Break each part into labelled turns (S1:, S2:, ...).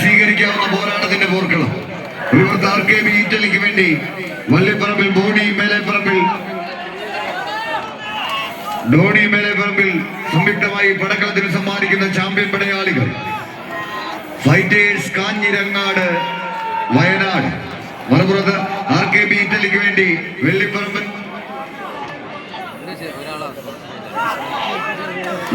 S1: സ്വീകരിക്കാവുന്ന പോരാട്ടത്തിന്റെ പോർക്കളം ഇറ്റലിക്ക് വേണ്ടി വള്ളിപ്പറമ്പിൽ ധോണി മേലെപ്പറമ്പിൽ സംയുക്തമായി പടക്കളത്തിന് സമ്മാനിക്കുന്ന ചാമ്പ്യൻ പടയാളികൾ ഫൈറ്റേഴ്സ് കാഞ്ഞിരങ്ങാട് വയനാട്. മറുപുറത്ത് RKB ഇറ്റലിക്ക് വേണ്ടി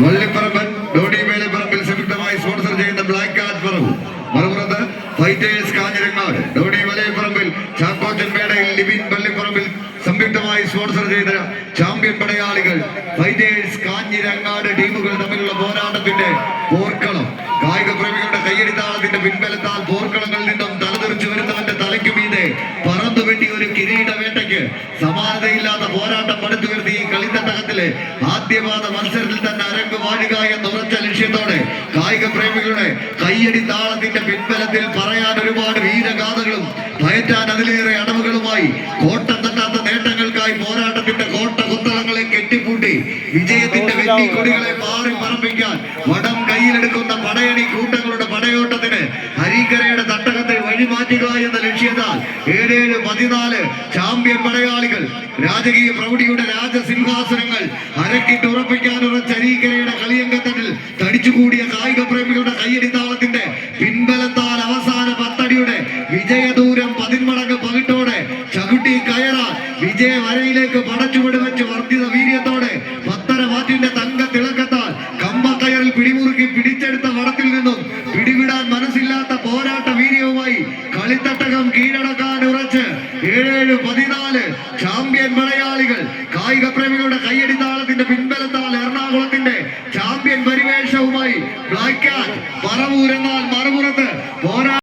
S1: വള്ളിപ്പറമ്പൻ ധോണി മേലെപ്പറമ്പിൽ സംയുക്തമായി സ്പോൺസർ ചെയ്യുന്ന ബ്ലാക്ക് കാറ്റ് പറവൂർ. മറുപുറത്ത് ഫൈറ്റേഴ്സ് കാഞ്ഞിരങ്ങാട് ധോണി വലയപ്പറമ്പിൽ ചാക്കോച്ചൻ മേടയിൽ ലിബിൻ പള്ളിപ്പറമ്പിൽ സംയുക്തമായി സ്പോൺസർ ചെയ്ത ചാമ്പ്യൻ പടയാളികൾ ഫൈറ്റേഴ്സ് കാഞ്ഞിരങ്ങാട് ടീമുകൾ തമ്മിലുള്ള പോരാട്ടത്തിന്റെ പോർക്കളം. കായിക പ്രേമികളുടെ കയ്യടിത്താളത്തിന്റെ പിൻബലത്താൽ പോർക്കളങ്ങളിൽ നിന്നും തലതെറിച്ചു വരുന്നവന്റെ തലയ്ക്കു മീതെ പറന്നു വെട്ടി ഒരു കിരീട വേട്ടയ്ക്ക് സമാനതയില്ലാത്ത പോരാട്ടം പടുത്തുയർത്തി ഈ കളിത്തട്ടകത്തിലെ ആദ്യപാദ മത്സരത്തിൽ തന്നെ അരങ്ങ് വാഴുക എന്ന ഉറച്ച ലക്ഷ്യത്തോടെ കായിക പ്രേമികളുടെ കയ്യടിത്താളത്തിന്റെ പിൻബലത്തിൽ പറയാൻ ഒരുപാട് വീരഗാഥകളും പയറ്റാൻ അതിലേറെ അടവുകളുമായി കോട്ടം തട്ടാത്ത നേട്ടങ്ങൾക്കായി പോരാട്ടത്തിന്റെ കോട്ട കുത്തളങ്ങളെ കെട്ടിപ്പൂട്ടി വിജയത്തിന്റെ വെറ്റി കൊടികളെ മാറി പറപ്പിക്കാൻ വടം കയ്യിലെടുക്കുന്ന പടയണി കൂട്ടങ്ങളുടെ പടയോട്ടത്തിന് ഹരിക്കരയുടെ തട്ടകത്തെ വഴിമാറ്റുക എന്ന ലക്ഷ്യത്താൽ 7-14 ചാമ്പ്യൻ പടയാളികൾ രാജകീയ പ്രൗഢിയുടെ രാജസിംഹാസനങ്ങൾ അരക്കിട്ട് ഉറപ്പിക്കാൻ ഉറച്ച ഹരിക്കരയുടെ കളിയങ്കത്തട്ടിൽ തടിച്ചുകൂടിയ കായിക പ്രേമികളുടെ കയ്യടിത്താളത്തിന്റെ പിൻബലത്താൽ അവസാന 10 അടിയുടെ വിജയദൂരം 10 മടങ്ങ് പകിട്ടോടെ ചവിട്ടി കയറാൻ വിജയ വരയിലേക്ക് പടച്ചുവിട് വെച്ച് വർദ്ധിത വീര്യത്തോടെ 10 വാറ്റിന്റെ തങ്ക തിളക്കത്താൽ കമ്പക്കയറിൽ പിടിമുറുക്കി പിടിച്ചെടുത്ത വടത്തിൽ നിന്നും പിടിവിടാൻ മനസ്സില്ലാത്ത പോരാട്ട വീര്യവുമായി കളിത്തട്ടകം കീഴടക്കാൻ ഉറച്ച് 7-14 ചാമ്പ്യൻ മലയാളികൾ കായിക പ്രേമികളുടെ കയ്യടിത്താളത്തിന്റെ പിൻബലത്താൽ എറണാകുളത്തിന്റെ ചാമ്പ്യൻ പരിവേഷവുമായി ബ്ലാക്ക് കാറ്റ് പറവൂർ എന്നാൽ മറുപുറത്ത്